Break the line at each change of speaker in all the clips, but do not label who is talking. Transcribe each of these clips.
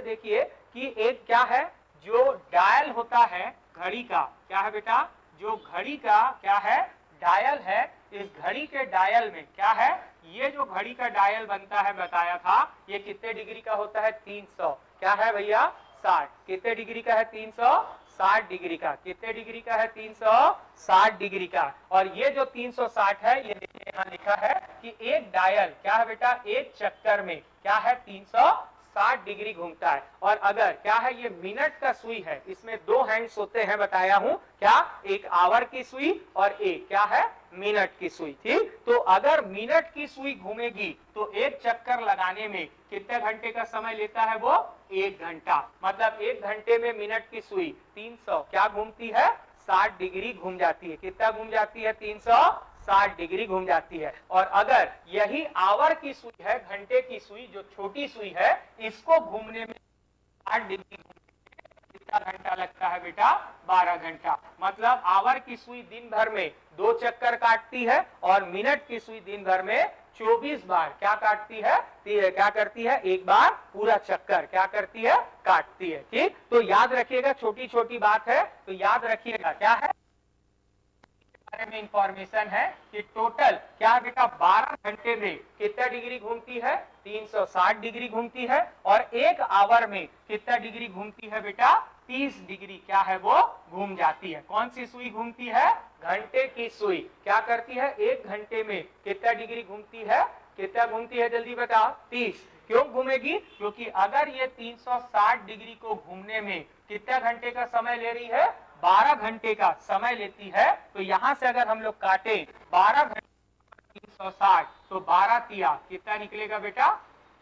देखिए कि एक क्या है जो डायल होता है घड़ी का, क्या है बेटा, जो घड़ी का क्या है डायल है, इस घड़ी के डायल में क्या है, ये जो घड़ी का डायल बनता है बताया था, ये कितने डिग्री का होता है 300, क्या है भैया 60, कितने डिग्री का है 360 डिग्री का, कितने डिग्री का है 360 डिग्री का। और ये जो 360 है ये देखिए यहाँ लिखा है कि एक डायल क्या है बेटा, एक चक्कर में क्या है 360 डिग्री घूमता है। और अगर क्या है ये मिनट का सुई है, इसमें दो हैंड्स होते हैं बताया हूं, क्या एक आवर की सुई और एक क्या है मिनट की सुई, ठीक। तो अगर मिनट की सुई घूमेगी तो एक चक्कर लगाने में कितने घंटे का समय लेता है वो 1 घंटा, मतलब 1 घंटे में मिनट की सुई 300 क्या घूमती है 60 डिग्री घूम जाती है, कितना घूम जाती है 360 डिग्री घूम जाती है। और अगर यही आवर की सुई है, घंटे की सुई जो छोटी सुई है, इसको घूमने में 60 डिग्री कितना घंटा लगता है बेटा 12 घंटा। मतलब आवर की सुई दिन भर में 2 चक्कर काटती है और मिनट की सुई दिन भर में 24 बार क्या काटती है, क्या करती है, एक बार पूरा चक्कर क्या करती है काटती है, ठीक। तो याद रखिएगा, छोटी छोटी बात है तो याद रखिएगा, क्या है बारे में इंफॉर्मेशन है कि टोटल क्या है बेटा 12 घंटे में कितना डिग्री घूमती है 360 डिग्री घूमती है। और एक आवर में कितना डिग्री घूमती है बेटा 30 डिग्री क्या है वो घूम जाती है। कौन सी सुई घूमती है, घंटे की सुई क्या करती है 1 घंटे में कितना डिग्री घूमती है, कितना घूमती है जल्दी बताओ 30। क्यों घूमेगी, क्योंकि अगर ये 360 डिग्री को घूमने में कितना घंटे का समय ले रही है 12 घंटे का समय लेती है। तो यहां से अगर हम लोग काटे 12 घंटे 360 तो 12 तिया कितना निकलेगा बेटा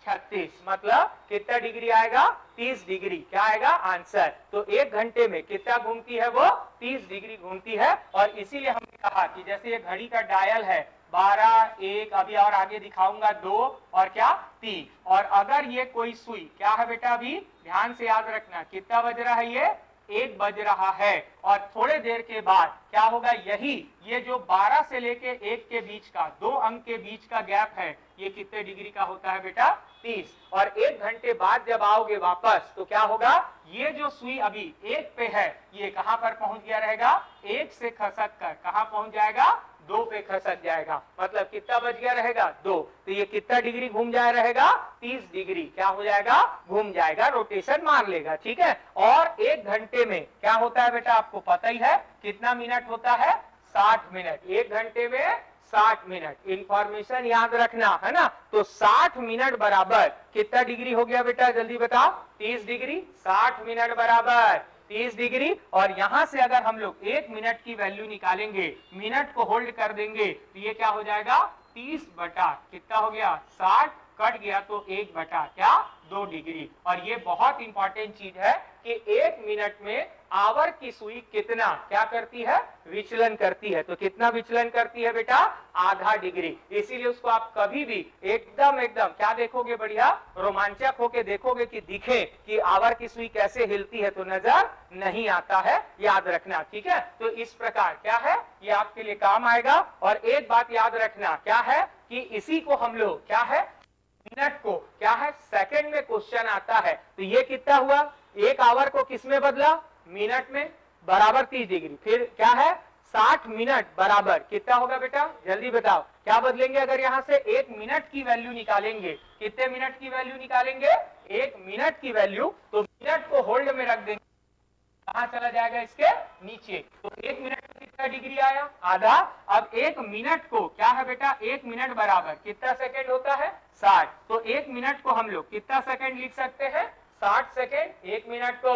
36, मतलब कितना डिग्री आएगा 30 डिग्री क्या आएगा आंसर। तो 1 घंटे में कितना घूमती है वो 30 डिग्री घूमती है। और इसीलिए हमने कहा कि जैसे ये घड़ी का डायल है 12, 1, अभी और आगे दिखाऊंगा 2 और क्या 3। और अगर ये कोई सुई क्या है बेटा, अभी ध्यान से याद रखना कितना बज रहा है, ये 1 बज रहा है। और थोड़े देर के बाद क्या होगा, यही ये जो 12 से लेके 1 के बीच का 2 अंक के बीच का गैप है, ये कितने डिग्री का होता है बेटा 30। और 1 घंटे बाद जब आओगे वापस तो क्या होगा, ये जो सुई अभी 1 पे है ये कहां पर पहुंच गया रहेगा, 1 से खसक कर कहां पहुंच जाएगा 2 पे खसक जाएगा। मतलब कितना बच गया रहेगा 2। तो ये कितना डिग्री घूम जाए रहेगा 30 डिग्री क्या हो जाएगा घूम जाएगा, रोटेशन मार लेगा, ठीक है। और 1 घंटे में क्या होता है बेटा आपको पता ही है कितना मिनट होता है 60 मिनट, 1 घंटे में 60 मिनट। इंफॉर्मेशन याद रखना है ना। तो 60 मिनट बराबर कितना डिग्री हो गया बेटा जल्दी बताओ 30 डिग्री, 60 मिनट बराबर 30 डिग्री। और यहां से अगर हम लोग 1 मिनट की वैल्यू निकालेंगे, मिनट को होल्ड कर देंगे तो ये क्या हो जाएगा 30 बटा कितना हो गया 60, कट गया तो 1 बटा क्या 2 डिग्री। और ये बहुत इंपॉर्टेंट चीज है कि 1 मिनट में आवर की सुई कितना क्या करती है विचलन करती है। तो कितना विचलन करती है बेटा आधा डिग्री। इसीलिए उसको आप कभी भी एकदम क्या देखोगे, बढ़िया रोमांचक होके देखोगे कि दिखे कि आवर की सुई कैसे हिलती है, तो नजर नहीं आता है, याद रखना, ठीक है। तो इस प्रकार क्या है ये आपके लिए काम आएगा। और एक बात याद रखना क्या है कि इसी को हम लोग क्या है मिनट को क्या है सेकंड में क्वेश्चन आता है। तो ये कितना हुआ, 1 आवर को किस में बदला मिनट में, बराबर 30 डिग्री। फिर क्या है 60 मिनट बराबर कितना होगा बेटा जल्दी बताओ, क्या बदलेंगे अगर यहां से 1 मिनट की वैल्यू निकालेंगे, कितने मिनट की वैल्यू निकालेंगे 1 मिनट की वैल्यू। तो मिनट को होल्ड में रख देंगे, कहां चला जाएगा इसके नीचे। तो 1 मिनट में कितना डिग्री आया आधा। अब 1 मिनट को क्या है बेटा 1 मिनट बराबर कितना सेकंड होता है 60। तो 1 मिनट को हम लोग कितना सेकंड लिख सकते हैं 60 सेकंड। 1 मिनट को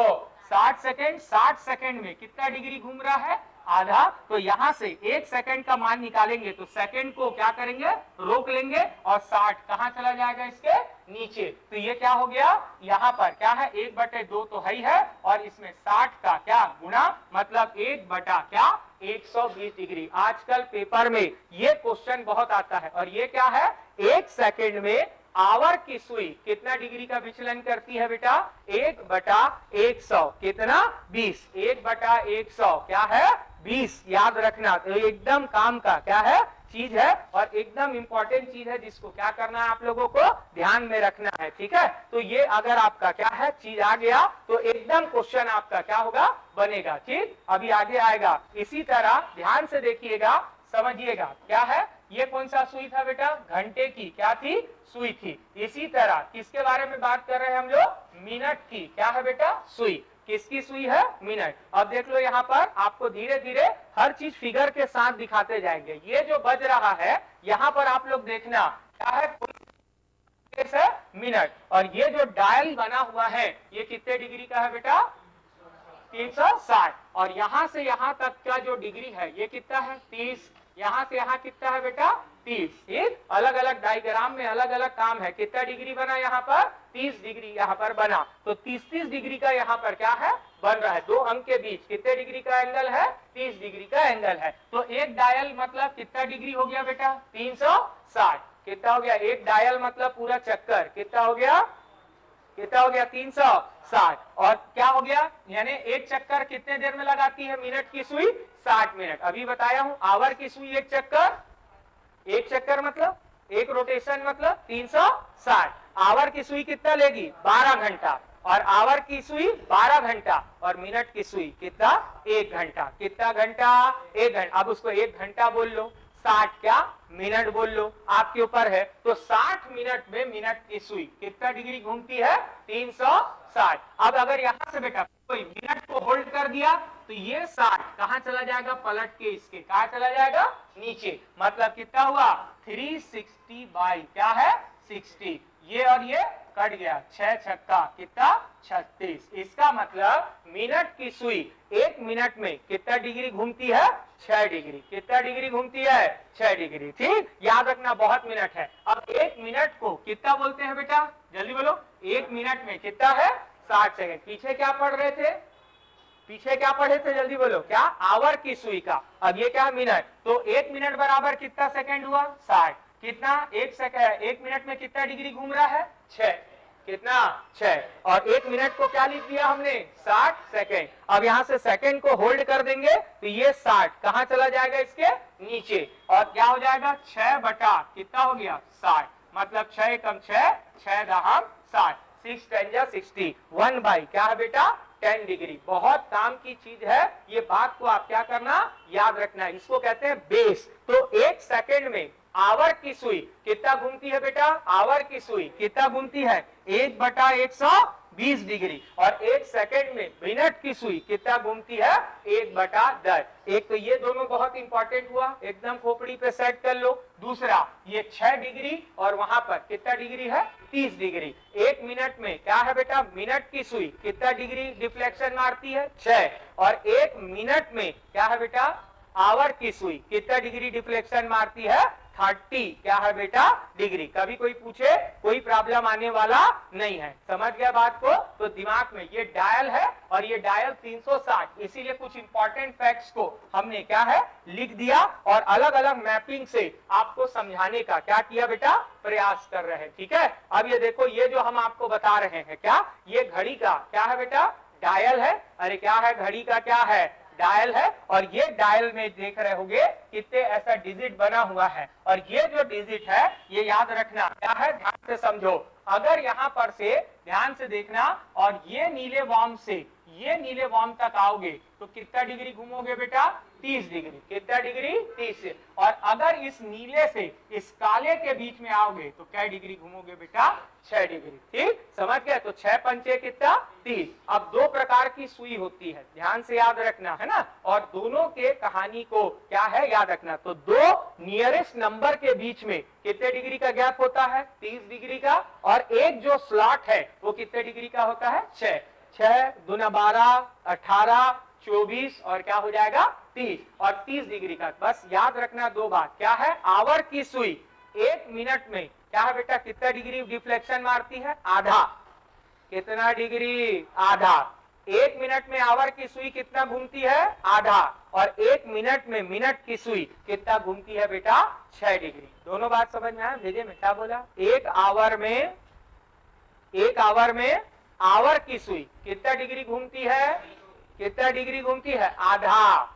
60 सेकंड, 60 सेकंड में कितना डिग्री घूम रहा है आधा। तो यहां से 1 सेकंड का मान निकालेंगे तो सेकंड को क्या करेंगे रोक लेंगे और 60 कहां चला जाएगा इसके नीचे। तो ये क्या हो गया यहां पर क्या है 1/2 तो है ही है और इसमें 60 का क्या गुणा, मतलब 1 बटा क्या 120 डिग्री। आजकल पेपर में ये क्वेश्चन बहुत आता है। और ये क्या है 1 सेकंड में आवर की सुई कितना डिग्री का विचलन करती है बेटा 1/100 कितना 20, 1/100 क्या है 20, याद रखना। तो एकदम काम का क्या है चीज है और एकदम इंपॉर्टेंट चीज है जिसको क्या करना है आप लोगों को ध्यान में रखना है, ठीक है। तो ये अगर आपका क्या है चीज आ गया तो एकदम क्वेश्चन आपका क्या होगा बनेगा, ठीक। अभी आगे आएगा, इसी तरह ध्यान से देखिएगा, समझिएगा क्या है, ये कौन सा सुई था बेटा, घंटे की क्या थी, सुई थी। इसी तरह किसके बारे में बात कर रहे हैं हम लोग, मिनट की, क्या है बेटा, सुई। किसकी सुई है, मिनट। अब देख लो यहाँ पर आपको धीरे धीरे हर चीज फिगर के साथ दिखाते जाएंगे। ये जो बज रहा है यहाँ पर आप लोग देखना क्या है, मिनट। और ये जो डायल बना हुआ है ये कितने डिग्री का है बेटा, 360। और यहां से यहां तक का जो डिग्री है ये कितना है, 30। यहां से यहां कितना है बेटा, 30। ठीक, अलग अलग डायग्राम में अलग अलग काम है। कितना डिग्री बना यहाँ पर, 30 डिग्री यहाँ पर बना। तो 30 डिग्री का यहाँ पर क्या है बन रहा है, दो अंक के बीच कितने डिग्री का एंगल है, 30 डिग्री का एंगल है। तो एक डायल मतलब कितना डिग्री हो गया बेटा, 360। कितना हो गया, एक डायल मतलब पूरा चक्कर कितना हो गया, कितना हो गया, 360। और क्या हो गया, यानी एक चक्कर कितने देर में लगाती है मिनट की सुई, 60 मिनट। अभी बताया हूं, आवर की सुई एक चक्कर मतलब एक रोटेशन मतलब 360। आवर की सुई कितना लेगी, 12 घंटा। और आवर की सुई 12 घंटा और मिनट की सुई कितना, 1 घंटा। कितना घंटा, 1 घंटा। अब उसको 1 घंटा बोल लो, 60 क्या मिनट बोल लो, आपके ऊपर है। तो 60 मिनट में मिनट की सुई कितना डिग्री घूमती है, 360। अब अगर यहां से बेटा कोई मिनट को होल्ड कर दिया तो ये 60 कहां चला जाएगा, पलट के इसके कहां चला जाएगा, नीचे। मतलब कितना हुआ, 360 बाई क्या है 60। ये और ये कट गया, 6 छक्का कितना 36। इसका मतलब मिनट की सुई 1 मिनट में कितना डिग्री घूमती है, 6 डिग्री। कितना डिग्री घूमती है, 6 डिग्री। ठीक, याद रखना, बहुत मिनट है। अब 1 मिनट को कितना बोलते हैं बेटा, जल्दी बोलो, 1 मिनट में कितना है, 60 सेकंड। पीछे क्या पढ़ रहे थे, पीछे क्या पढ़े थे, जल्दी बोलो, क्या, आवर की सुई का। अब ये क्या मिनट, तो 1 मिनट बराबर कितना सेकंड हुआ, 60। कितना, 1 सेकंड, 1 मिनट में कितना डिग्री घूम रहा है, 6। कितना, 6। और 1 मिनट को क्या लिख दिया हमने, 60 सेकंड। अब यहां से सेकंड को होल्ड कर देंगे तो ये 60 कहां चला जाएगा, इसके नीचे। और क्या हो जाएगा, 6 बटा कितना हो गया, 60। मतलब 6 कम 6, 6 दहम 60, 6 10 जा 60, 1 बाई क्या है बेटा, 10 डिग्री। बहुत काम की चीज है, ये बात को आप क्या करना, याद रखना। इसको कहते हैं बेस। तो 1 सेकंड में आवर की सुई कितना घूमती है बेटा, आवर की सुई कितना घूमती है, 1 बटा 120 डिग्री। और 1 सेकंड में मिनट की सुई कितना घूमती है, 1 बटा 10। एक तो ये दोनों बहुत इंपॉर्टेंट हुआ, एकदम खोपड़ी पे सेट कर लो। दूसरा ये 6 डिग्री और वहां पर कितना डिग्री है, 30 डिग्री। 1 मिनट में क्या है बेटा, मिनट की सुई कितना डिग्री डिफ्लेक्शन मारती है, 6। और 1 मिनट में क्या है बेटा, आवर की सुई कितना डिग्री डिफ्लेक्शन मारती है, 30 क्या है बेटा डिग्री। कभी कोई पूछे कोई प्रॉब्लम आने वाला नहीं है, समझ गया बात को। तो दिमाग में ये डायल है और ये डायल 360, इसीलिए कुछ इंपॉर्टेंट फैक्ट्स को हमने क्या है लिख दिया और अलग अलग मैपिंग से आपको समझाने का क्या किया बेटा, प्रयास कर रहे हैं। ठीक है, अब ये देखो, ये जो हम आपको बता रहे हैं क्या, ये घड़ी का क्या है बेटा, डायल है। अरे क्या है, घड़ी का क्या है, डायल है। और ये डायल में देख रहे होंगे कितने ऐसा डिजिट बना हुआ है। और ये जो डिजिट है ये याद रखना क्या है, ध्यान से समझो। अगर यहां पर से ध्यान से देखना और ये नीले वार्म से ये नीले वार्म तक आओगे तो कितना डिग्री घूमोगे बेटा, 30 डिग्री। कितना डिग्री, 30। और अगर इस नीले से इस काले के बीच में आओगे तो क्या डिग्री घूमोगे बेटा, 6 डिग्री। ठीक, समझ गए। तो 6 पंचे कितना, 30। अब 2 प्रकार की सुई होती है, ध्यान से याद रखना है ना। और दोनों के कहानी को क्या है याद रखना। तो 2 नियरेस्ट नंबर के बीच में कितने डिग्री का गैप होता है, 30 डिग्री का। और एक जो स्लॉट है वो कितने डिग्री का होता है, 6। 6 दूना 12, 18, 24 और क्या हो जाएगा, 30। और 30 डिग्री का। बस याद रखना 2 बात, क्या है, आवर की सुई 1 मिनट में क्या है बेटा, कितना डिग्री डिफ्लेक्शन मारती है, आधा। कितना डिग्री, आधा। 1 मिनट में आवर की सुई कितना घूमती है, आधा। और 1 मिनट में मिनट की सुई कितना घूमती है बेटा, 6 डिग्री। दोनों बात समझ में आया, भेजे में क्या बोला, 1 आवर में आवर की सुई कितना डिग्री घूमती है, कितना डिग्री घूमती है, आधा।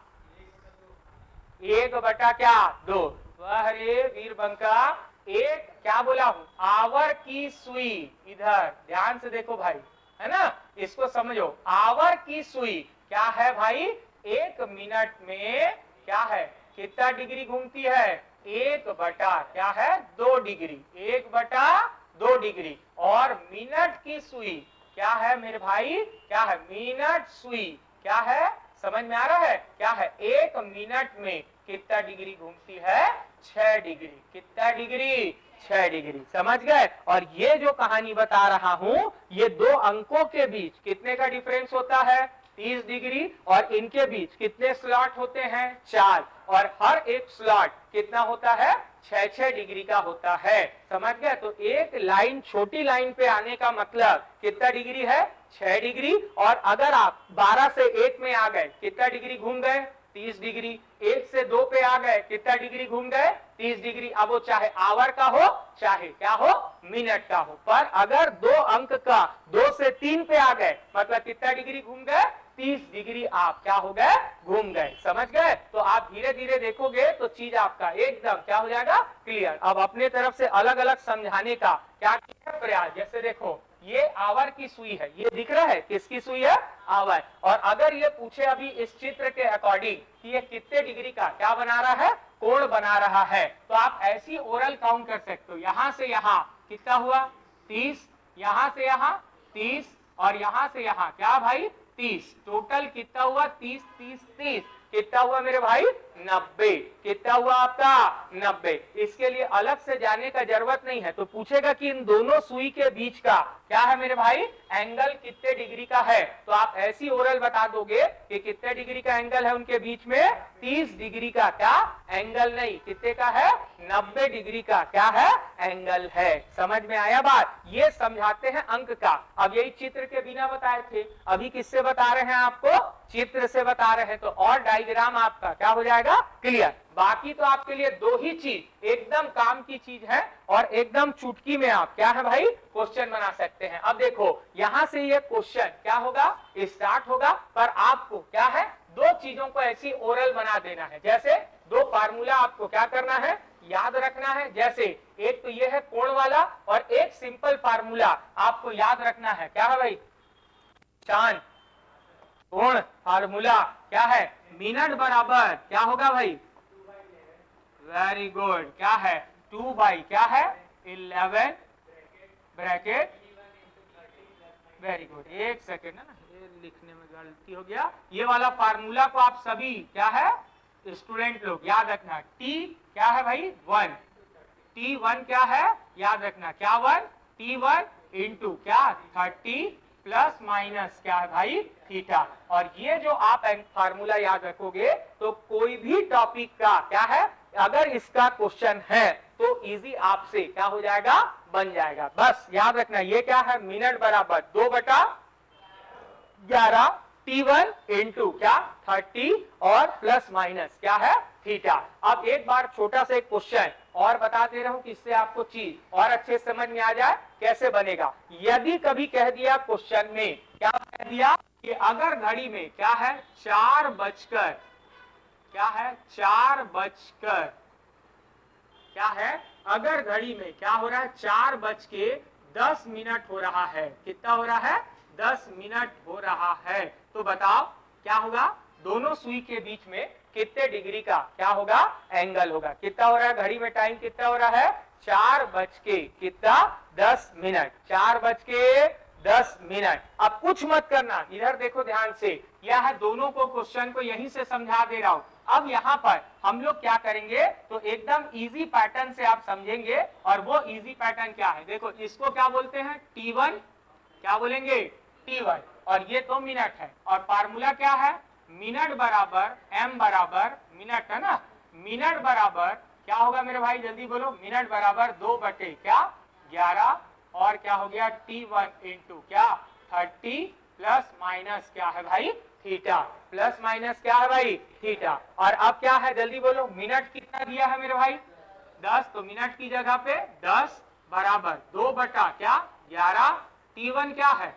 1 बटा क्या, 2। वाह रे वीरबंका, एक क्या बोला हूं, आवर की सुई, इधर ध्यान से देखो भाई, है ना, इसको समझो, आवर की सुई क्या है भाई, 1 मिनट में क्या है, कितना डिग्री घूमती है, 1/, क्या है, 2 डिग्री, 1/2 डिग्री। और मिनट की सुई क्या है मेरे भाई, क्या है, मिनट सुई क्या है, समझ में आ रहा है, क्या है, 1 मिनट में कितना डिग्री घूमती है, 6 डिग्री, कितना डिग्री, 6 डिग्री, समझ गए। और ये जो कहानी बता रहा हूं, ये 2 अंकों के बीच कितने का डिफरेंस होता है, 30 डिग्री, और इनके बीच कितने स्लॉट होते हैं, 4, और हर एक स्लॉट कितना होता है, 6-6 डिग्री का होता है, समझ गए। तो एक लाइन, छोटी लाइन पे आने का मतलब कितना डिग्री है, 6 डिग्री, और अगर आप 12 से 1 में आ गए, कितना डिग्री घूम गए, 30 डिग्री, 1 से 2 पे आ गए, कितना डिग्री घूम गए, 30 डिग्री। अब वो चाहे आवर का हो, चाहे क्या हो, मिनट का हो, पर अगर 2 अंक का 2 से 3 पे आ गए, मतलब कितना डिग्री घूम गए, 30 डिग्री आप क्या हो गए, घूम गए, समझ गए। तो आप धीरे धीरे देखोगे तो चीज आपका एकदम क्या हो जाएगा, क्लियर। अब अपने तरफ से अलग अलग समझाने का क्या किया प्रयास, जैसे देखो ये आवर की सुई है, ये दिख रहा है किसकी सुई है, आवर। और अगर ये पूछे अभी इस चित्र के अकॉर्डिंग कि ये कितने डिग्री का क्या बना रहा है, कोण बना रहा है, तो आप ऐसी ओरल काउंट कर सकते हो, यहां से यहां कितना हुआ, 30, यहां से यहां 30, और यहां से यहां क्या भाई, 30, टोटल कितना हुआ, 30 30 30, कितना हुआ मेरे भाई, 90, कितना हुआ आपका, 90। इसके लिए अलग से जाने का जरूरत नहीं है। तो पूछेगा कि इन दोनों सुई के बीच का क्या है मेरे भाई, एंगल कितने डिग्री का है, तो आप ऐसी ओरल बता दोगे कि कितने डिग्री का एंगल है उनके बीच में, 30 डिग्री का क्या एंगल, नहीं, कितने का है, 90 डिग्री का क्या है, एंगल है। समझ में आया बात, ये समझाते हैं अंक का। अब यही चित्र के बिना बताए थे, अभी किससे बता रहे हैं आपको, चित्र से बता रहे हैं, तो और डायग्राम आपका क्या हो जाएगा, क्लियर। बाकी तो आपके लिए 2 ही चीज एकदम काम की चीज है, और एकदम चुटकी में आप क्या है भाई, क्वेश्चन बना सकते हैं। अब देखो यहां से ये क्वेश्चन क्या होगा, स्टार्ट होगा, पर आपको क्या है, 2 चीजों को ऐसी ओरल बना देना है, जैसे 2 फार्मूला आपको क्या करना है, याद रखना है। जैसे एक तो ये है कोण वाला, और एक सिंपल फार्मूला आपको याद रखना है, क्या है भाई, चांद कोण फार्मूला क्या है, मिनट बराबर क्या होगा भाई, वेरी गुड, क्या है, 2 क्या है, 11 ब्रैकेट, वेरी गुड, एक सेकेंड है ना, ये लिखने में गलती हो गया। ये वाला फार्मूला को आप सभी क्या है, स्टूडेंट लोग याद रखना, टी क्या है भाई, 1, T1 क्या है, याद रखना, क्या 1, T1 इंटू क्या 30 प्लस माइनस क्या है भाई, थीटा। और ये जो आप फार्मूला याद रखोगे तो कोई भी टॉपिक का क्या है, अगर इसका क्वेश्चन है तो इजी आपसे क्या हो जाएगा, बन जाएगा। बस याद रखना, ये क्या है, मिनट बराबर 2/11 T1 इंटू क्या 30 और प्लस माइनस क्या है, थीटा। अब एक बार छोटा सा एक क्वेश्चन और बता दे रहा हूं, किससे आपको चीज और अच्छे समझ में आ जाए कैसे बनेगा। यदि कभी कह दिया क्वेश्चन में, क्या कह दिया कि अगर घड़ी में क्या है, 4 बजकर क्या है, 4 बजकर क्या है, अगर घड़ी में क्या हो रहा है, 4:10 हो रहा है, कितना हो रहा है, 10 मिनट हो रहा है, तो बताओ क्या होगा, दोनों सुई के बीच में कितने डिग्री का क्या होगा, एंगल होगा। कितना हो रहा है, घड़ी में टाइम कितना हो रहा है, 4:10, 4:10। अब कुछ मत करना, इधर देखो ध्यान से, यह है दोनों को क्वेश्चन को यहीं से समझा दे रहा हूं। अब यहाँ पर हम लोग क्या करेंगे, तो एकदम इजी पैटर्न से आप समझेंगे, और वो इजी पैटर्न क्या है, देखो इसको क्या बोलते हैं, T1, क्या बोलेंगे, T1, और ये तो मिनट है, और फार्मूला क्या है, मिनट बराबर m बराबर मिनट, है ना, मिनट बराबर क्या होगा मेरे भाई, जल्दी बोलो, मिनट बराबर 2/11, और क्या हो गया, T1 इंटू क्या 30 प्लस माइनस क्या है भाई, थीटा, प्लस माइनस क्या है भाई, थीटा। और अब क्या है, जल्दी बोलो, मिनट कितना दिया है मेरे भाई, 10, तो मिनट की जगह पे 10 बराबर 2/11, T1 क्या है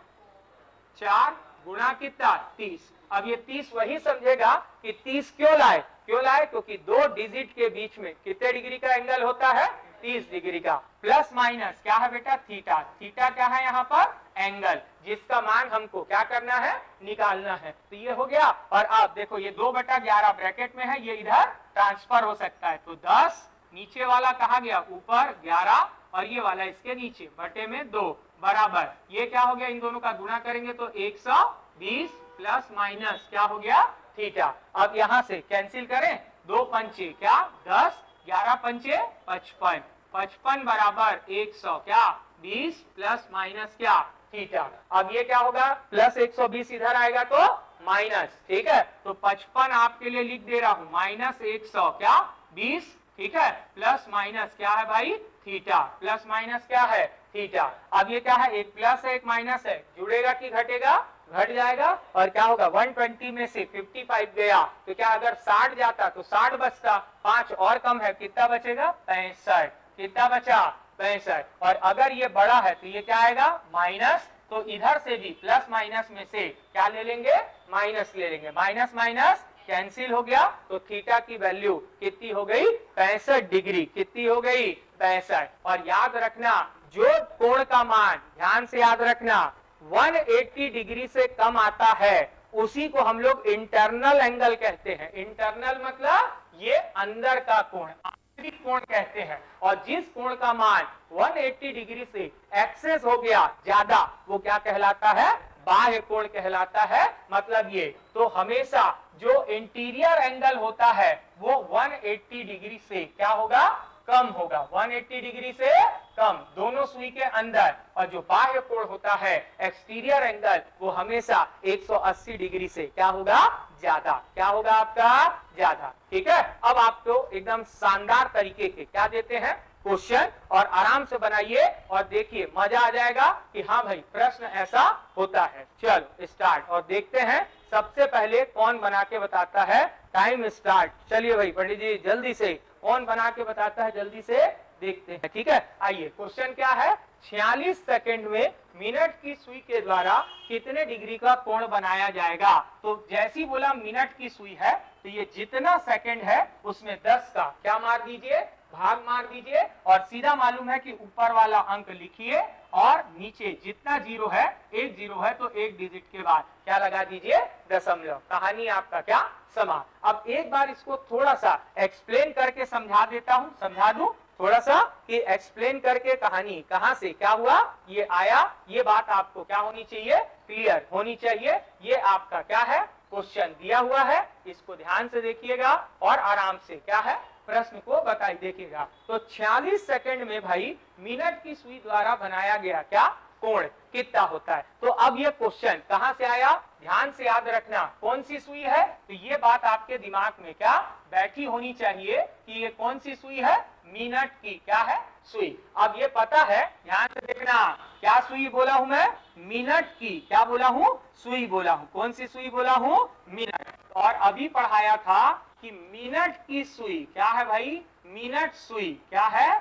4, गुणा कितना 30। अब ये 30 वही समझेगा कि 30 क्यों लाए, क्योंकि दो डिजिट के बीच में कितने डिग्री का एंगल होता है, 30 डिग्री का। प्लस माइनस क्या है बेटा, थीटा। थीटा क्या है यहाँ पर, एंगल, जिसका मान हमको क्या करना है, निकालना है। तो ये हो गया। और अब देखो ये 2/11 ब्रैकेट में है, ये इधर ट्रांसफर हो सकता है। तो 10 नीचे वाला कहा गया ऊपर, 11 और ये वाला इसके नीचे बटे में 2 बराबर, ये क्या हो गया, इन दोनों का गुणा करेंगे तो 120 प्लस माइनस क्या हो गया, थीटा। अब यहां से कैंसिल करें, 2 पंचे क्या 10, 11 पंचे 55, 55 बराबर 100 क्या 20 प्लस माइनस क्या थीटा। अब ये क्या होगा, प्लस 120 इधर आएगा तो माइनस, ठीक है। तो 55 आपके लिए लिख दे रहा हूं, माइनस 100 क्या 20, ठीक है, प्लस माइनस क्या है भाई, थीटा। प्लस माइनस क्या है, थीटा। अब ये क्या है, एक प्लस है एक माइनस है, जुड़ेगा कि घटेगा, घट जाएगा। और क्या होगा, 120 में से 55 गया तो क्या, अगर 60 जाता तो 60 बचता, 5 और कम है, कितना बचेगा 65, कितना बचा 65। और अगर ये बड़ा है तो ये क्या आएगा, माइनस। तो इधर से भी प्लस माइनस में से क्या ले लेंगे, माइनस ले लेंगे, माइनस माइनस कैंसिल हो गया। तो थीटा की वैल्यू कितनी हो गई, 65 डिग्री। कितनी हो गई, 65। और याद रखना, जो कोण का मान, ध्यान से याद रखना, 180 डिग्री से कम आता है उसी को हम लोग इंटरनल एंगल कहते हैं। इंटरनल मतलब ये अंदर का कोण, आंतरिक कोण कहते हैं। और जिस कोण का मान 180 डिग्री से एक्सेस हो गया ज्यादा, वो क्या कहलाता है, बाह्य कोण कहलाता है। मतलब ये तो हमेशा जो इंटीरियर एंगल होता है वो 180 डिग्री से क्या होगा, कम होगा, 180 डिग्री से कम दोनों सुई के अंदर। और जो बाह्य कोण होता है एक्सटीरियर एंगल, वो हमेशा 180 डिग्री से क्या होगा, ज्यादा। क्या होगा आपका, ज्यादा। ठीक है। अब आपको एकदम शानदार तरीके के क्या देते हैं क्वेश्चन, और आराम से बनाइए और देखिए, मजा आ जाएगा कि हाँ भाई प्रश्न ऐसा होता है। चलो स्टार्ट और देखते हैं सबसे पहले कौन बना के बताता है। Time start. चलिए भाई पंडित जी जल्दी से, कौन बना के बताता है, जल्दी से देखते हैं। ठीक है, आइए क्वेश्चन क्या है, 46 सेकंड में मिनट की सुई के द्वारा कितने डिग्री का कोण बनाया जाएगा। तो जैसी बोला मिनट की सुई है, तो ये जितना सेकंड है उसमें 10 का क्या मार दीजिए, भाग मार दीजिए। और सीधा मालूम है कि ऊपर वाला अंक लिखिए और नीचे जितना जीरो है, एक जीरो है तो एक डिजिट के बाद क्या लगा दीजिए, दशमलव। कहानी आपका क्या समाप्त। अब एक बार इसको थोड़ा सा एक्सप्लेन करके समझा देता हूं, समझा दूं थोड़ा सा कि एक्सप्लेन करके कहानी कहां से क्या हुआ, ये आया, ये बात आपको क्या होनी चाहिए, क्लियर होनी चाहिए। ये आपका क्या है, क्वेश्चन दिया हुआ है, इसको ध्यान से देखिएगा और आराम से क्या है प्रश्न को बताई देखिएगा। तो 46 सेकंड में भाई मिनट की सुई द्वारा बनाया गया क्या कोण कितना होता है। तो अब ये क्वेश्चन कहां से आया, ध्यान से याद रखना, कौन सी सुई है। तो ये बात आपके दिमाग में क्या बैठी होनी चाहिए कि ये कौन सी सुई है, मिनट की क्या है सुई। अब ये पता है, ध्यान से देखना, क्या सुई बोला हूं मैं, मिनट की क्या बोला हूं, सुई बोला हूं। कौन सी सुई बोला हूं, मिनट। और अभी पढ़ाया था कि मिनट की सुई क्या है भाई, मिनट सुई क्या है,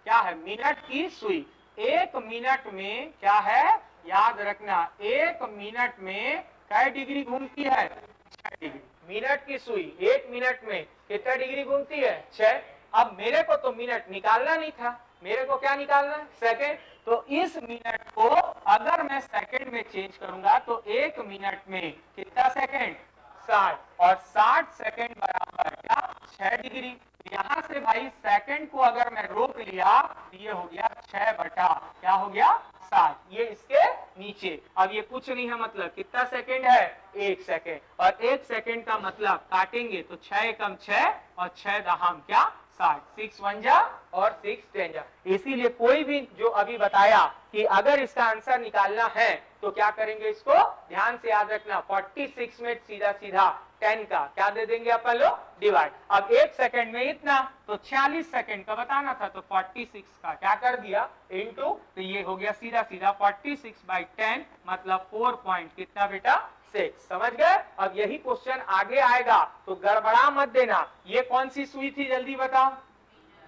क्या है मिनट की सुई। एक मिनट में क्या है, याद रखना, एक मिनट में कै डिग्री घूमती है, 6 डिग्री। मिनट की सुई एक मिनट में कितना डिग्री घूमती है, 6। अब मेरे को तो मिनट निकालना नहीं था, मेरे को क्या निकालना है, सेकेंड। तो इस मिनट को अगर मैं सेकेंड में चेंज करूंगा तो एक मिनट में कितना सेकेंड, 60। और 60 सेकेंड बराबर क्या, 6 डिग्री। यहां से भाई सेकंड को अगर मैं रोक लिया तो ये हो गया 6 बटा क्या हो गया 7, ये इसके नीचे। अब ये कुछ नहीं है, मतलब कितना सेकंड है, 1 सेकंड। और 1 सेकंड का मतलब काटेंगे तो 6 एकम 6 और 6 दहाम क्या 60, 6 1 जा और 6 10 जा। इसीलिए कोई भी जो अभी बताया कि अगर इसका आंसर निकालना है तो क्या करेंगे, इसको ध्यान से याद रखना, 46 में सीधा सीधा 10 का क्या दे देंगे अपन लोग, डिवाइड। अब 1 सेकंड में इतना, तो 46 सेकंड का बताना था तो 46 का क्या कर दिया इनटू, तो ये हो गया सीधा सीधा 46/10 मतलब 4 पॉइंट कितना बेटा 6। समझ गए। अब यही क्वेश्चन आगे आएगा तो गड़बड़ा मत देना। ये कौन सी सुई थी जल्दी बताओ,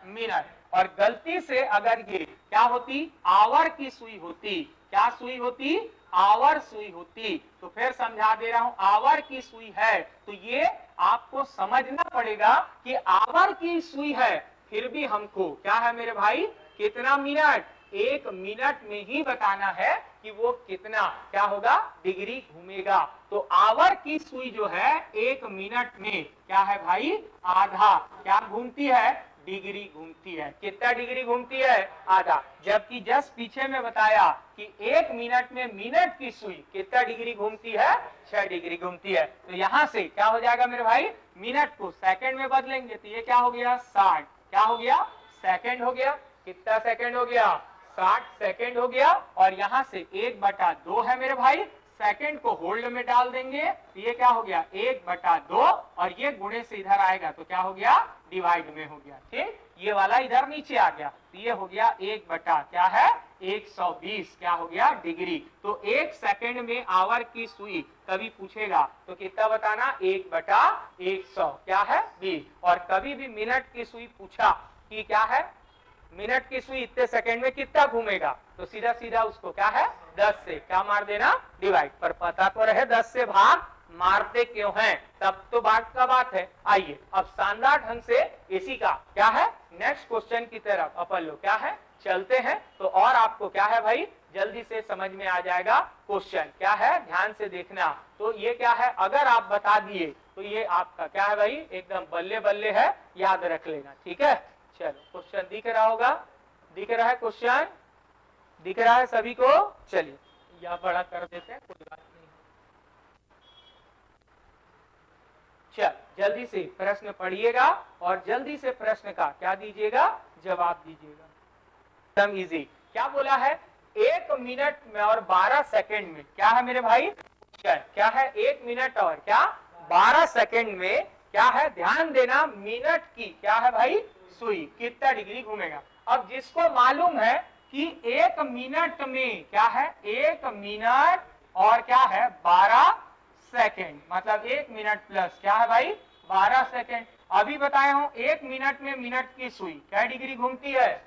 मिनट। और गलती से अगर ये क्या होती, आवर की सुई होती, क्या सुई होती, आवर सुई होती। तो फिर समझा दे रहा हूं, आवर की सुई है तो ये आपको समझना पड़ेगा कि आवर की सुई है, फिर भी हमको क्या है मेरे भाई, कितना मिनट, 1 मिनट में ही बताना है कि वो कितना क्या होगा, डिग्री घूमेगा। तो आवर की सुई जो है 1 मिनट में क्या है भाई, आधा क्या घूमती है, डिग्री घूमती है। कितना डिग्री घूमती है, आधा। जबकि जस्ट पीछे में बताया कि 1 मिनट में मिनट की सुई कितना डिग्री घूमती है, 6 डिग्री घूमती है। तो यहां से क्या हो जाएगा मेरे भाई, मिनट को सेकंड में बदलेंगे तो ये क्या हो गया, 60 क्या हो गया, सेकंड हो गया। कितना सेकंड हो गया, 60 सेकंड हो गया। और यहां से 1/2 है मेरे भाई, सेकंड को होल्ड में डाल देंगे तो ये क्या हो गया, 1/2 और ये गुणे से इधर आएगा तो क्या हो गया, डिवाइड में हो गया। ठीक, ये वाला इधर नीचे आ गया तो ये हो गया 1/120 क्या हो गया, डिग्री। तो 1 सेकंड में आवर की सुई कभी पूछेगा तो कितना बताना, 1/100 क्या है, 20। और कभी भी मिनट की सुई पूछा कि क्या है, मिनट की सुई इतने सेकंड में कितना घूमेगा, तो सीधा सीधा उसको क्या है, 10 से क्या मार देना, डिवाइड। पर पता तो रहे 10 से भाग मारते क्यों हैं, तब तो बात का बात है। आइए अब शानदार ढंग से इसी का क्या है, नेक्स्ट क्वेश्चन की तरफ अपन लोग क्या है चलते हैं। तो और आपको क्या है भाई, जल्दी से समझ में आ जाएगा क्वेश्चन क्या है, ध्यान से देखना। तो ये क्या है, अगर आप बता दिए तो ये आपका क्या है भाई, एकदम बल्ले बल्ले है, याद रख लेना। ठीक है, चलो क्वेश्चन दिख रहा होगा, दिख रहा है क्वेश्चन, दिख रहा है सभी को। चलिए या बड़ा कर देते हैं, कोई बात नहीं। चल जल्दी से प्रश्न पढ़िएगा और जल्दी से प्रश्न का क्या दीजिएगा, जवाब दीजिएगा। एकदम इजी। क्या बोला है, 1 मिनट में और 12 सेकंड में क्या है मेरे भाई, क्या है, 1 मिनट और क्या 12 सेकंड में क्या है, ध्यान देना, मिनट की क्या है भाई, सुई कितना डिग्री घूमेगा। अब जिसको मालूम है कि 1 मिनट में क्या है, 1 मिनट और क्या है 12 सेकंड, मतलब 1 मिनट प्लस क्या है भाई 12 सेकंड। अभी बताया हूं 1 मिनट में मिनट की सुई क्या डिग्री घूमती है,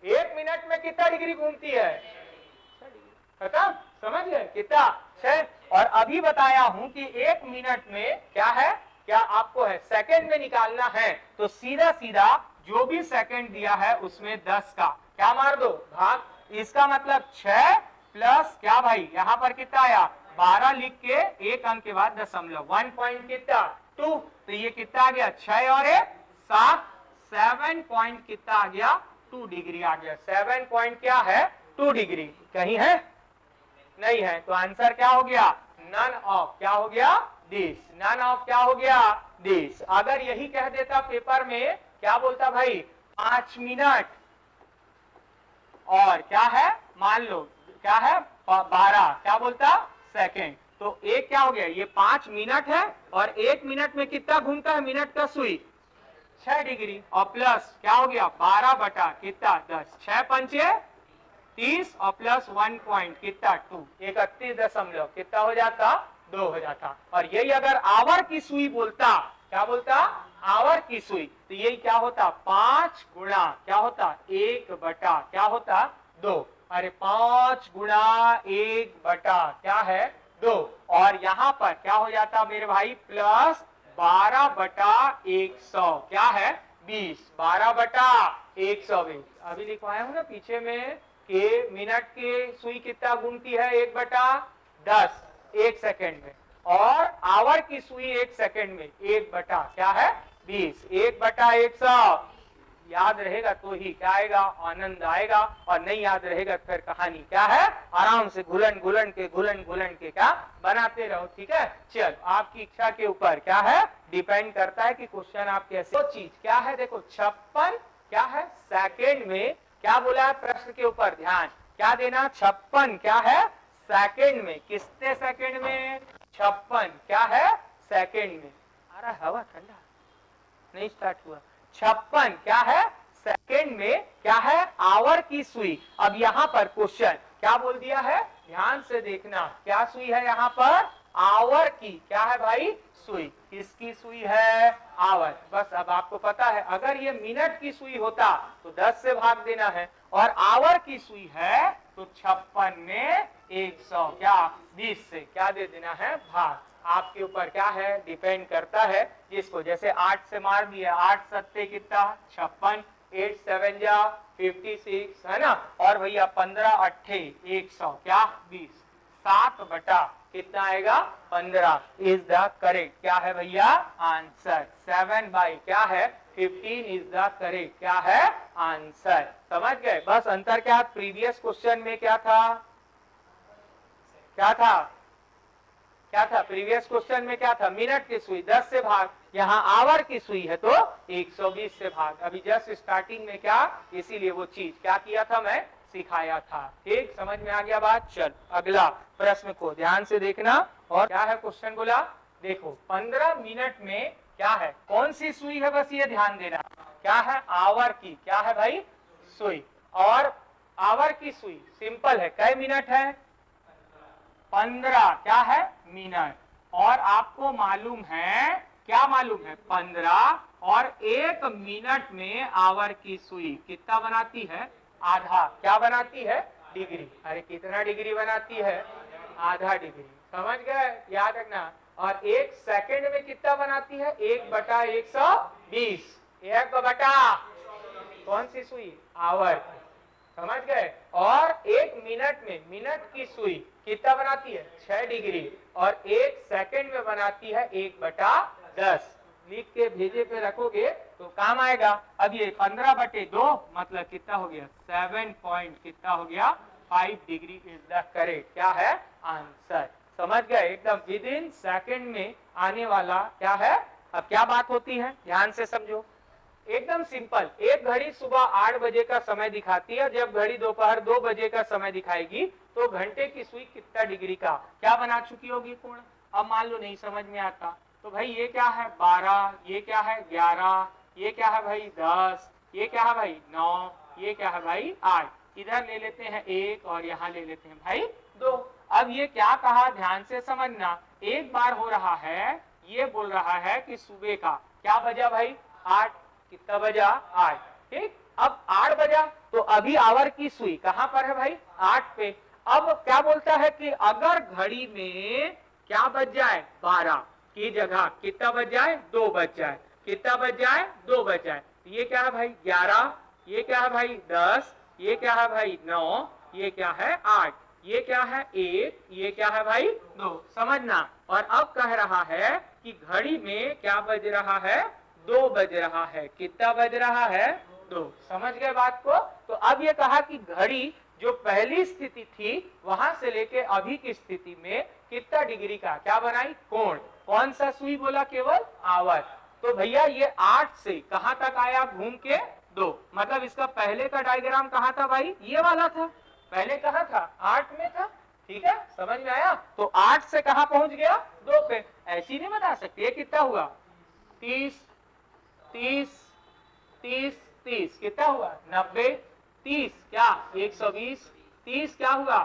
1 मिनट में कितना डिग्री घूमती है, खत्म, समझ गए कितना, 6। और अभी बताया हूं कि 1 मिनट में क्या है, क्या आपको है सेकंड में निकालना है, तो सीधा सीधा जो भी सेकंड दिया है उसमें 10 का क्या मार दो, भाग। इसका मतलब 6 प्लस क्या भाई, यहां पर कितना आया 12 लिख के एक अंक के बाद दशमलव, 1 पॉइंट कितना 2, तो ये कितना आ गया 6 और 7, 7 पॉइंट कितना आ गया 2 डिग्री आ गया। 7 पॉइंट क्या है 2 डिग्री, कहीं है नहीं है, तो आंसर क्या हो गया, नन ऑफ क्या हो गया दिस, नन ऑफ क्या हो गया दिस। अगर यही कह देता पेपर में, क्या बोलता भाई 5 मिनट और क्या है, मान लो क्या है 12 क्या बोलता सेकंड, तो एक क्या हो गया, ये 5 मिनट है और 1 मिनट में कितना घूमता है मिनट का सुई, 6 डिग्री, और प्लस क्या हो गया 12 बटा कितना 10, 6 पंचे 30 और प्लस 1 पॉइंट कितना 2, 31 कितना हो जाता 2 हो जाता। और यही अगर आवर की सुई बोलता, क्या बोलता आवर की सुई, तो यही क्या होता 5 गुणा क्या होता 1 बटा क्या होता 2, अरे 5 गुणा 1 बटा क्या है 2, और यहाँ पर क्या हो जाता मेरे भाई प्लस 12 बटा 100 क्या है 20, 12 बटा 120। अभी लिखवाया हूं ना पीछे में कि मिनट की सुई कितना घूमती है 1/10 1 सेकेंड में, और आवर की सुई 1 सेकेंड में 1 बटा क्या है 20, 1/100। याद रहेगा तो ही क्या आएगा, आनंद आएगा, और नहीं याद रहेगा फिर कहानी क्या है, आराम से घुलन घुलन के क्या बनाते रहो। ठीक है, चल आपकी इच्छा के ऊपर क्या है डिपेंड करता है कि क्वेश्चन आप कैसे, तो चीज क्या है देखो 56 क्या है सेकेंड में, क्या बोला है प्रश्न के ऊपर ध्यान क्या देना, 56 क्या है सेकेंड में, कितने सेकेंड में 56 क्या है सेकेंड में, आ रहा हवा ठंडा नहीं स्टार्ट हुआ, 56 क्या है सेकेंड में क्या है आवर की सुई। अब यहाँ पर क्वेश्चन क्या बोल दिया है, ध्यान से देखना, क्या सुई है यहाँ पर आवर की क्या है भाई, सुई। किसकी सुई है, आवर। बस अब आपको पता है, अगर ये मिनट की सुई होता तो 10 से भाग देना है, और आवर की सुई है तो 56 में 120 से क्या दे देना है, भाग। आपके ऊपर क्या है, डिपेंड करता है। जिसको जैसे 8 से मार दिया, 8 सत्ते कितना 56, 8 7 जा 56 है ना, और भैया 15 अट्ठे 100 क्या 20, 7 बटा कितना आएगा 15 इज द करेक्ट क्या है भैया आंसर। 7/, क्या है 15 इज द करेक्ट क्या है आंसर। समझ गए। बस अंतर क्या, प्रीवियस क्वेश्चन में क्या था, क्या था, क्या था प्रीवियस क्वेश्चन में, क्या था, मिनट की सुई 10 से भाग, यहाँ आवर की सुई है तो 120 से भाग। अभी जस्ट स्टार्टिंग में क्या, इसीलिए वो चीज क्या किया था, मैं सिखाया था। ठीक, समझ में आ गया बात। चल अगला प्रश्न को ध्यान से देखना। और क्या है क्वेश्चन बोला, देखो 15 मिनट में क्या है, कौन सी सुई है, बस ये ध्यान देना, क्या है आवर की, क्या है भाई सुई। और आवर की सुई सिंपल है, कई मिनट है 15, क्या है मिनट। और आपको मालूम है, क्या मालूम है 15, और 1 मिनट में आवर की सुई कितना बनाती है, आधा, क्या बनाती है डिग्री। अरे कितना डिग्री बनाती है, आधा डिग्री। समझ गए, याद रखना। और 1 सेकंड में कितना बनाती है, 1/120, 1/, कौन सी सुई, आवर की। समझ गए। और 1 मिनट में, मिनट की सुई कितना बनाती है 6 डिग्री, और 1 सेकंड में बनाती है 1/10। लिख के भेजे पे रखोगे तो काम आएगा। अब ये 15/2 मतलब कितना हो गया, 7 पॉइंट कितना हो गया 5 डिग्री इज द करेक्ट क्या है आंसर। समझ गए, एकदम विद इन सेकेंड में आने वाला क्या है। अब क्या बात होती है, ध्यान से समझो, एकदम सिंपल। एक घड़ी सुबह 8 बजे का समय दिखाती है, जब घड़ी दोपहर 2 बजे का समय दिखाएगी तो घंटे की सुई कितना डिग्री का क्या बना चुकी होगी कोण। अब मान लो नहीं समझ में आता तो भाई ये क्या है 12, ये क्या है 11, ये क्या है भाई 10, ये क्या है भाई 9, ये क्या है भाई 8, इधर ले लेते हैं 1 और यहाँ ले लेते हैं भाई 2। अब ये क्या कहा, ध्यान से समझना, एक बार हो रहा है, ये बोल रहा है कि सुबह का क्या बजा भाई 8, कितना बजा 8। ठीक, अब 8 बजा तो अभी आवर की सुई कहां पर है भाई 8 पे। अब क्या बोलता है कि अगर घड़ी में क्या बज जाए 12 की जगह कितना बज जाए 2 बज जाए, कितना बज जाए 2 बज जाए, ये क्या है भाई 11, ये क्या है भाई 10, ये क्या है भाई 9, ये क्या है 8, ये क्या है 1, ये क्या है भाई 2। समझना। और अब कह रहा है कि घड़ी में क्या बज रहा है 2 बज रहा है, कितना बज रहा है 2। समझ गए बात को। तो अब ये कहा कि घड़ी जो पहली स्थिति थी वहां से लेके अभी की स्थिति में कितना डिग्री का क्या बनाई कोण। कौन सा सुई बोला, केवल आवर। तो भैया ये 8 से कहां तक आया घूम के 2, मतलब इसका पहले का डायग्राम कहां था भाई, ये वाला था। पहले कहां था 8 में था। ठीक है, समझ में आया। तो 8 से कहां पहुंच गया 2 पे। ऐसी नहीं बता सकती, कितना हुआ 30, 30, 30, 30, कितना हुआ 90, 30 क्या 120, 30 क्या हुआ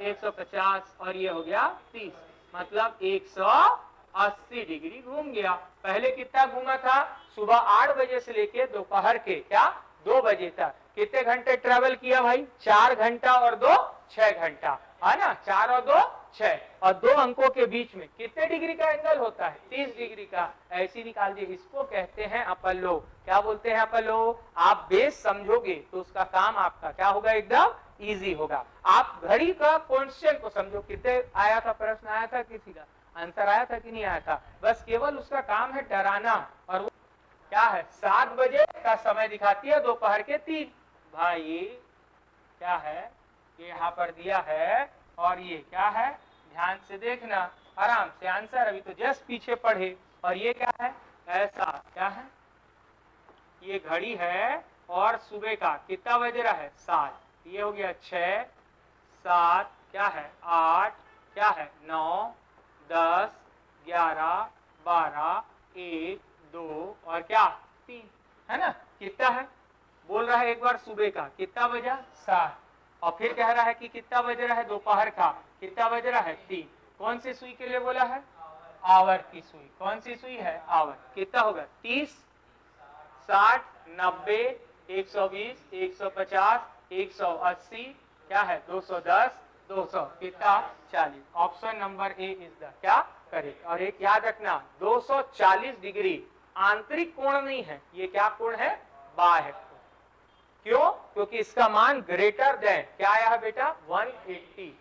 150, और ये हो गया 30, मतलब 180 डिग्री घूम गया। पहले कितना घूमा था, सुबह 8 बजे से लेके दोपहर के क्या 2 बजे तक कितने घंटे ट्रेवल किया भाई, 4 घंटा और 2 6 घंटा, है ना, 4 और 2 6, और 2 अंकों के बीच में कितने डिग्री का एंगल होता है 30 डिग्री का। ऐसी निकाल दिए, इसको कहते हैं अपलो। क्या बोलते हैं अपलो। आप बेस समझोगे तो उसका काम आपका क्या होगा, एकदम इजी होगा। आप घड़ी का क्वेश्चन को समझो, कितने आया था प्रश्न, आया था किसी का आंसर आया था कि नहीं आया था, बस केवल उसका काम है डराना। और वो क्या है 7 बजे का समय दिखाती है दोपहर के 3। भाई क्या है, ये यहाँ पर दिया है, और ये क्या है ध्यान से देखना, आराम से आंसर अभी तो जस्ट पीछे पढ़े। और ये क्या है, ऐसा क्या है, ये घड़ी है, और सुबह का कितना बज रहा है 7, ये हो गया 6, 7 क्या है 8, क्या है 9, 10, 11, 12, 1, 2 और क्या 3, है ना। कितना है बोल रहा है एक बार सुबह का कितना बजा 7, और फिर कह रहा है कि कितना बज रहा है दोपहर का कितना बज रहा है 3। कौन सी सुई के लिए बोला है? आवर की सुई। कौन सी सुई है? आवर। कितना होगा? 30, 60, 90, 120, 150, 180, क्या है? 210, 200, कितना? 40। Option number A is the क्या करेक्ट। और एक याद रखना, 240 डिग्री आंतरिक कोण नहीं है, ये क्या कोण है? बाह्य कोण। क्यों? क्योंकि इसका मान ग्रेटर देन क्या आया है बेटा? 180।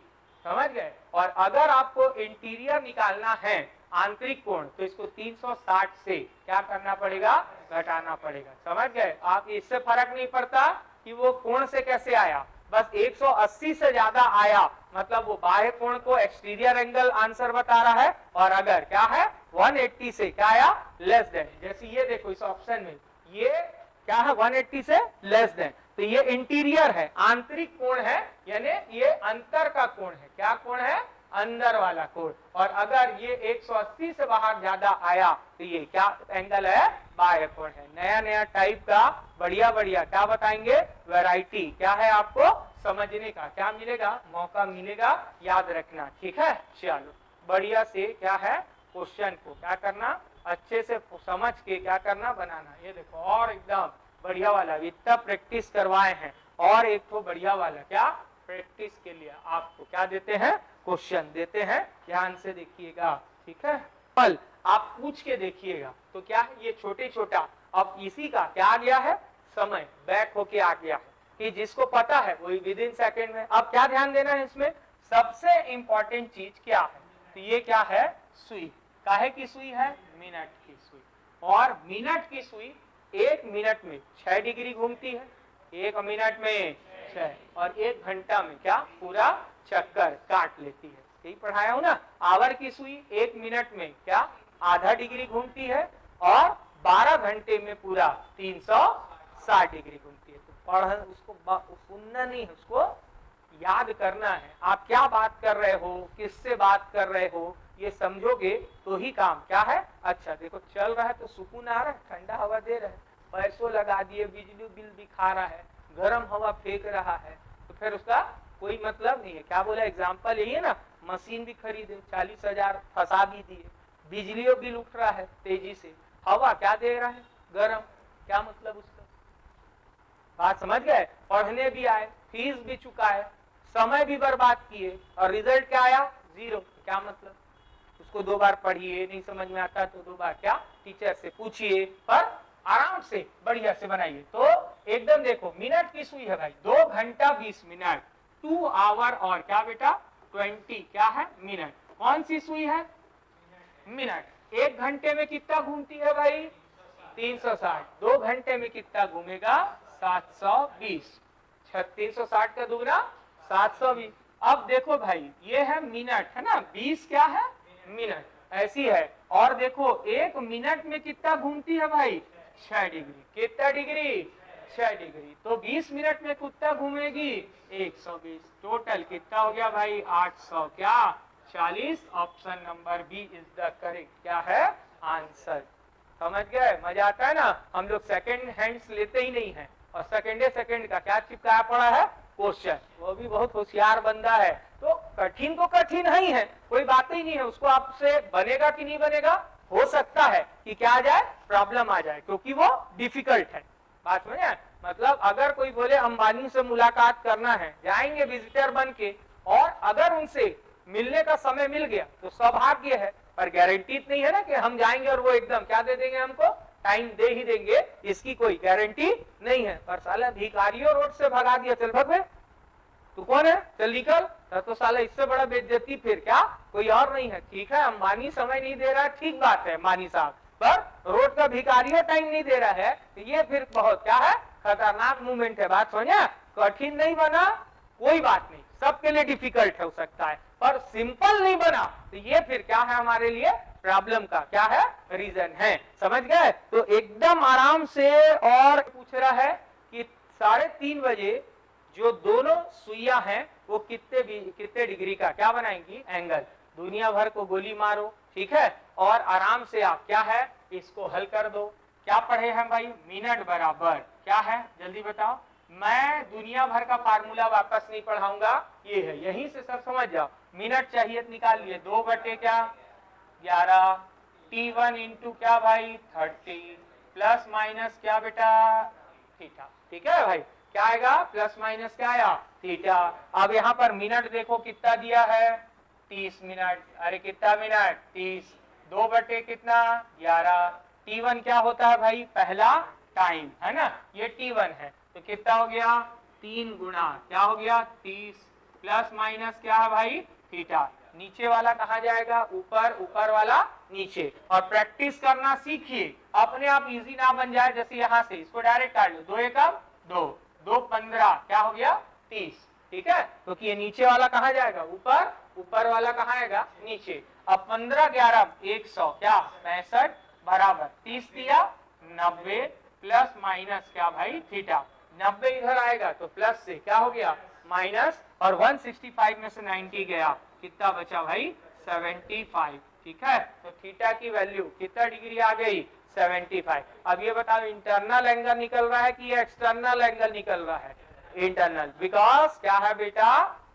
समझ गए? और अगर आपको इंटीरियर निकालना है आंतरिक कोण, तो इसको 360 से क्या करना पड़ेगा? घटाना पड़ेगा। समझ गए? आप इससे फर्क नहीं पड़ता कि वो कोण से कैसे आया, बस 180 से ज्यादा आया मतलब वो बाह्य कोण को एक्सटीरियर एंगल आंसर बता रहा है, और अगर क्या है 180 से क्या आया? Less than. जैसे ये देखो इस ऑप्शन में ये क्या है? 180 से लेस देन, तो ये इंटीरियर है, आंतरिक कोण है, यानी ये अंतर का कोण है। क्या कोण है? अंदर वाला कोण। और अगर ये 180 से बाहर ज्यादा आया तो ये क्या एंगल है? बाह्य कोण है। नया नया टाइप का बढ़िया बढ़िया क्या बताएंगे? वैरायटी। क्या है? आपको समझने का क्या मिलेगा? मौका मिलेगा, याद रखना। ठीक है, चलो बढ़िया से क्या है क्वेश्चन को क्या करना, अच्छे से समझ के क्या करना, बनाना। ये देखो और एकदम बढ़िया वाला इतना प्रैक्टिस करवाए हैं, और एक तो बढ़िया वाला क्या प्रैक्टिस के लिए आपको क्या देते हैं? क्वेश्चन देते हैं। ध्यान से देखिएगा, ठीक है। कल आप पूछ के देखिएगा तो क्या है, ये छोटे छोटा अब इसी का क्या आ गया है? समय बैक होके आ गया है कि जिसको पता है वही विद इन सेकेंड में। अब क्या ध्यान देना है इसमें? सबसे इंपॉर्टेंट चीज क्या है? तो ये क्या है? सुई। काहे की सुई है? मिनट की सुई। और मिनट की सुई 1 मिनट में 6 डिग्री घूमती है, 1 मिनट में 6, और 1 घंटा में क्या पूरा चक्कर काट लेती है। यही पढ़ाया हूं ना। आवर की सुई 1 मिनट में क्या आधा डिग्री घूमती है, और 12 घंटे में पूरा 360 डिग्री घूमती है। तो पढ़ उसको सुनना नहीं है, उसको याद करना है। आप क्या बात कर रहे हो, किससे बात कर रहे हो, ये समझोगे तो ही काम क्या है अच्छा। देखो चल रहा है तो सुकून आ रहा है, ठंडा हवा दे रहा है, पैसों लगा दिए, बिजली बिल भी खा रहा है, गर्म हवा फेंक रहा है, तो फिर उसका कोई मतलब नहीं है। क्या बोला? एग्जाम्पल यही है ना, मशीन भी खरीदे 40,000 फंसा भी दिए, बिजली बिल उठ रहा है तेजी से, हवा क्या दे रहा है? गर्म। क्या मतलब उसका? बात समझ गए? पढ़ने भी आए, फीस भी चुकाए, समय भी बर्बाद किए, और रिजल्ट क्या आया? 0। क्या मतलब? उसको 2 बार पढ़िए, नहीं समझ में आता तो 2 बार क्या टीचर से पूछिए, पर आराम से बढ़िया से बनाइए। तो एकदम देखो मिनट की सुई है भाई, 2 घंटा 20 मिनट, 2 आवर और क्या बेटा 20 क्या है मिनट। कौन सी सुई है? मिनट। 1 घंटे में कितना घूमती है भाई? 360। 2 घंटे में कितना घूमेगा? 720। 360 का दुगना 720। अब देखो भाई ये है मिनट है ना, 20 क्या है? मिनट। ऐसी है। और देखो 1 मिनट में कितना घूमती है भाई? 6 डिग्री। कितना डिग्री? 6 डिग्री। तो 20 मिनट में कितना घूमेगी? 120। टोटल कितना हो गया भाई? 800 क्या 40। Option number B is the correct क्या है आंसर। समझ गए? मजा आता है ना। हम लोग सेकंड हैंड्स लेते ही नहीं है, और सेकंड का क्या चिपकाया पड़ा है? क्वेश्चन। वो भी बहुत होशियार बंदा है, तो कठिन तो कठिन ही है, कोई बात ही नहीं है। उसको आपसे बनेगा कि नहीं बनेगा, हो सकता है कि क्या आ जाए? प्रॉब्लम आ जाए, क्योंकि वो डिफिकल्ट है। बात समझे? मतलब अगर कोई बोले अंबानी से मुलाकात करना है, जाएंगे विजिटर बन के, और अगर उनसे मिलने का समय मिल गया तो सौभाग्य है, पर गारंटी नहीं है ना कि हम जाएंगे और वो एकदम क्या दे देंगे हमको, टाइम दे ही देंगे, इसकी कोई गारंटी नहीं है। पर साला भिखारियों रोड से भगा दिया, चल भग तू कौन है, चल निकल, तो साला इससे बड़ा बेइज्जती फिर क्या कोई और नहीं है। ठीक है अंबानी समय नहीं दे रहा है, ठीक बात है अंबानी साहब, पर रोड का भिखारियों टाइम नहीं दे रहा है, तो ये फिर बहुत क्या है खतरनाक मूवमेंट है। बात समझे? कठिन नहीं बना कोई बात नहीं, सबके लिए डिफिकल्ट हो सकता है, पर सिंपल नहीं बना तो ये फिर क्या है हमारे लिए प्रॉब्लम का क्या है रीजन है। समझ गए? तो एकदम आराम से। और पूछ रहा है कि 3:30 बजे जो दोनों सुइयां हैं वो कितने डिग्री का क्या बनाएंगी एंगल। दुनिया भर को गोली मारो, ठीक है, और आराम से आप क्या है इसको हल कर दो। क्या पढ़े हैं भाई? मिनट बराबर क्या है जल्दी बताओ, मैं दुनिया भर का फार्मूला वापस नहीं पढ़ाऊंगा, ये है, यहीं से सब समझ जाओ। मिनट चाहिए तो निकाल लिए, 2 बटे क्या 11, T1 इंटू क्या भाई 30 प्लस माइनस क्या बेटा थीटा। ठीक है भाई, क्या आएगा प्लस माइनस क्या आया थीटा। अब यहाँ पर मिनट देखो कितना दिया है 30 मिनट, अरे कितना मिनट 30, 2 बटे कितना 11, T1 क्या होता है भाई पहला टाइम है ना, ये T1 है, तो कितना हो गया 3 गुना क्या हो गया 30 प्लस माइनस क्या है भाई थीटा। नीचे वाला कहा जाएगा ऊपर, ऊपर वाला नीचे। और प्रैक्टिस करना सीखिए, अपने आप इजी ना बन जाए। जैसे यहाँ से इसको डायरेक्ट काट लो, 2 एकम 2, 2 15 क्या हो गया 30। ठीक है, क्योंकि तो ये नीचे वाला कहा जाएगा ऊपर, ऊपर वाला कहाँ आएगा नीचे। अब 15 11 100 क्या 65 बराबर 30 दिया 90 प्लस माइनस क्या भाई थीटा। 90 इधर आएगा तो प्लस से क्या हो गया माइनस, और 165 में से 90 गया, कितना बचा भाई 75। ठीक है, तो थीटा की वैल्यू कितना डिग्री आ गई 75। अब ये बताओ इंटरनल एंगल निकल रहा है कि ये एक्सटर्नल एंगल निकल रहा है, इंटरनल, बिकॉज क्या है बेटा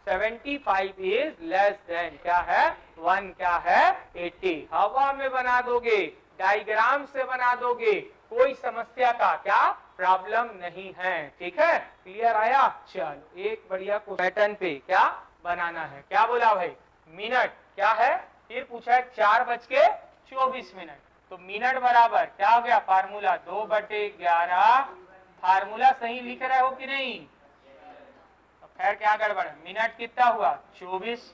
75 इज लेस देन क्या है 1 क्या है 80। हवा में बना दोगे, डायग्राम से बना दोगे, कोई समस्या का क्या प्रॉब्लम नहीं है। ठीक है, क्लियर आया। चलो एक बढ़िया पैटर्न पे क्या बनाना है, क्या बोला भाई मिनट क्या है, फिर पूछा है 4:24, तो मिनट बराबर क्या हो गया फार्मूला 2 बटे 11। फार्मूला सही लिख रहे हो कि नहीं, तो खैर क्या गड़बड़ है, मिनट कितना हुआ 24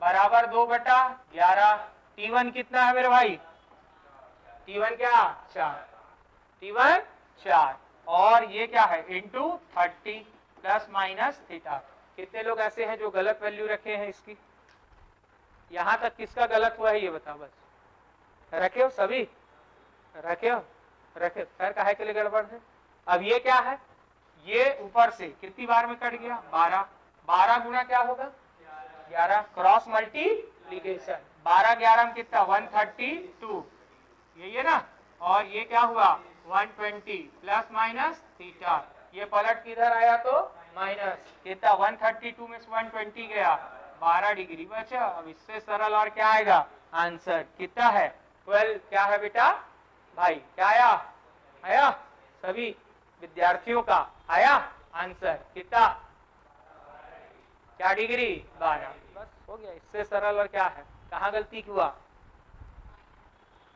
बराबर 2 बटा 11। T1 कितना है मेरे भाई, T1 क्या 4, T1 4, और ये क्या है इंटू 30 प्लस माइनस थीटा। कितने लोग ऐसे हैं जो गलत वैल्यू रखे हैं इसकी, यहां तक किसका गलत हुआ है ये बताओ बस। रखे हो सभी, रखे हो, रखे, खैर काहे के लिए गड़बड़ है। अब ये क्या है, ये ऊपर से कितनी बार में कट गया 12, 12 गुना क्या होगा 11, क्रॉस मल्टीप्लीकेशन 12 11 में कितना 132, यही है ना, और ये क्या हुआ 120 प्लस माइनस थीटा, ये पलट किधर आया तो माइनस, कितना 132 में से 120 गया 12 डिग्री बचा। अब इससे सरल और क्या आएगा आंसर कितना है 12 क्या है बेटा भाई, क्या आया, आया सभी विद्यार्थियों का आया आंसर कितना, क्या डिग्री 12, बस हो गया, इससे सरल और क्या है, कहाँ गलती हुआ,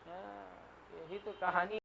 यही तो कहानी।